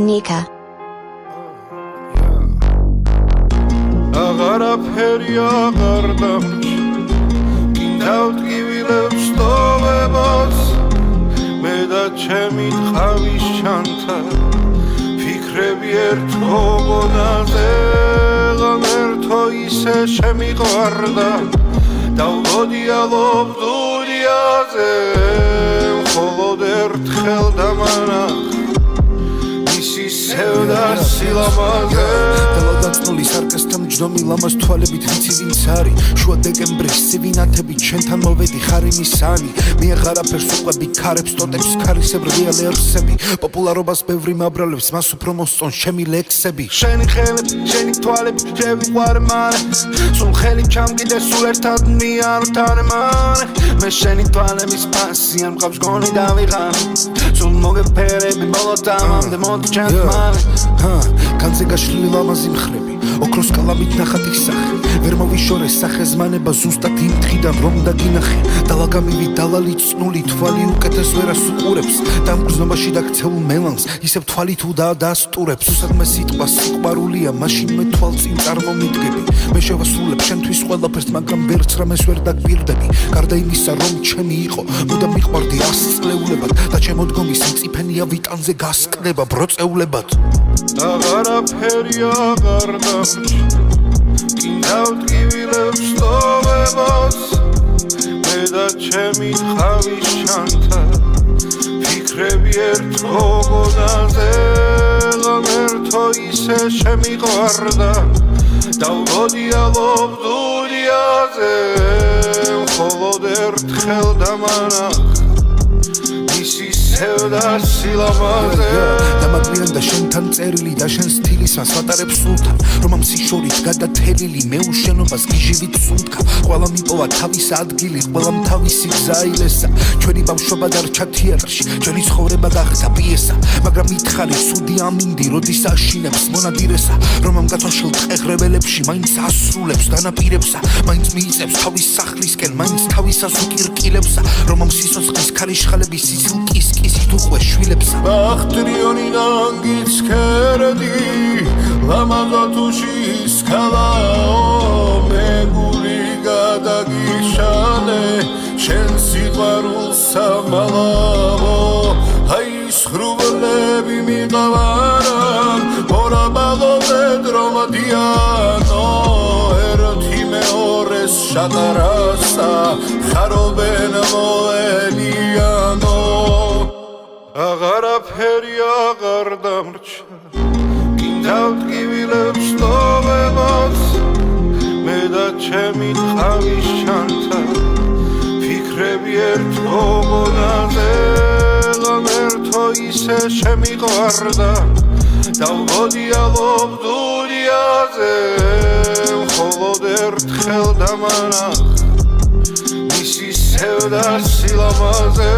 Nika. Agarapheri agar damchi Kindavtgivilebs tovebos Me da chemi tqavis chanta Fikrები ertko gonaze Lan erto ise shemiqvarda Davgodi alob duniaze Მხოლოდ ერთხელ დამანახ Sevda silamaze Dalagacnuli sarkastam ჯდომი ლამას თვალებით ვიცი ვინც არის შუა დეკემბრის სივინათებით ჩვენთან მოვედი ხარი მისანი მე აღარაფერს უყვები ქარებს ტოტებს ქარისებრ რეალ ერსები პოპულარობას ბევრი მაბრალებს მას უფრო მოსწონს ჩემი ლექსები შენი ხელები შენი თვალები შევიყვარე მალე სულ ხელი ჩამგიდე სულ ერთად მიართან მალე მე შენი თვალების პასი არ მყავს გონი დავიღან სულ მოგეფერები ბოლო დამამდე მოდი ჩემ განზე გაშლილი ლამაზი მხრები ოქროს კალამით ნახატი სახე ვერ მოვიშორე სახეზმანება ზუსტად იმ დღიდან რომ დაგინახე დალაგამივი დალალი წნული თვალი უკეთეს ვერას უყურებს დამგრძნობაში დაქცეულ მელანს ისევ თვალი თუ დაასტურებს უსადმე სიტყვა სიყვარულია მაშინ მე თვალწინ წარმომიდგები მე შევასრულებ შენთვის ყველაფერს მაგრამ ვერც რამეს ვერ დაგპირდები გარდა იმისა რომ ჩემი იყო მუდამ მიყვარდი 100 წლეულებად და ჩემოდგომის მწიფენია ვიტანზე გასკდება ბროწეულებად Agarapheri agar damchi Kindavtgivilebs tovebos Me da chemi tqavis chanta Fikrები ertko gonaze Lan erto ise shemiqvarda Davgodi alob duniaze Მხოლოდ ერთხელ დამანახ Sevda silamaze დამაგრიან და შენთან წერილი და შენ სტილის მას ვატარებ სულთან რომ ამ სიშორით გადათელილი მე უშენობას გიჟივით სუნთქა ყველა მიპოვა თავის ადგილი ყველამ თავისი გზა ილესა ჩვენი ბავშვობა დარჩა თეატრში ჩვენი ცხოვრება გახდა პიესა მაგრამ მითხარი სუდი ამინდი როდის აშინებს მონადირესა რომ ამ გათოშილ ტყეღრებელებში მაინც ასრულებს დანაპირებსა მაინც მიიწევს თავის სახლისკენ მაინც თავისას უკირკილებსა რომ ამ სიცოცხლის ქარიშხალების სიცილკის Tuchwe shvilepsa Bakhtrioni nangits kerdi Lamazatushi skalao Meguri gadagishane Shen siqvarul samalavo Hai shruvlebi miqavaran Mora balove dromadiano Eroti meores shatarasa Kharoben moeliano Agarapheri agar damchi Kindavtgivilebs tovebos Me da chemi tqavis chanta Fikrები ertko gonaze Lan erto ise shemiqvarda Davgodi alob duniaze Მხოლოდ ერთხელ დამანახ Sevda silamaze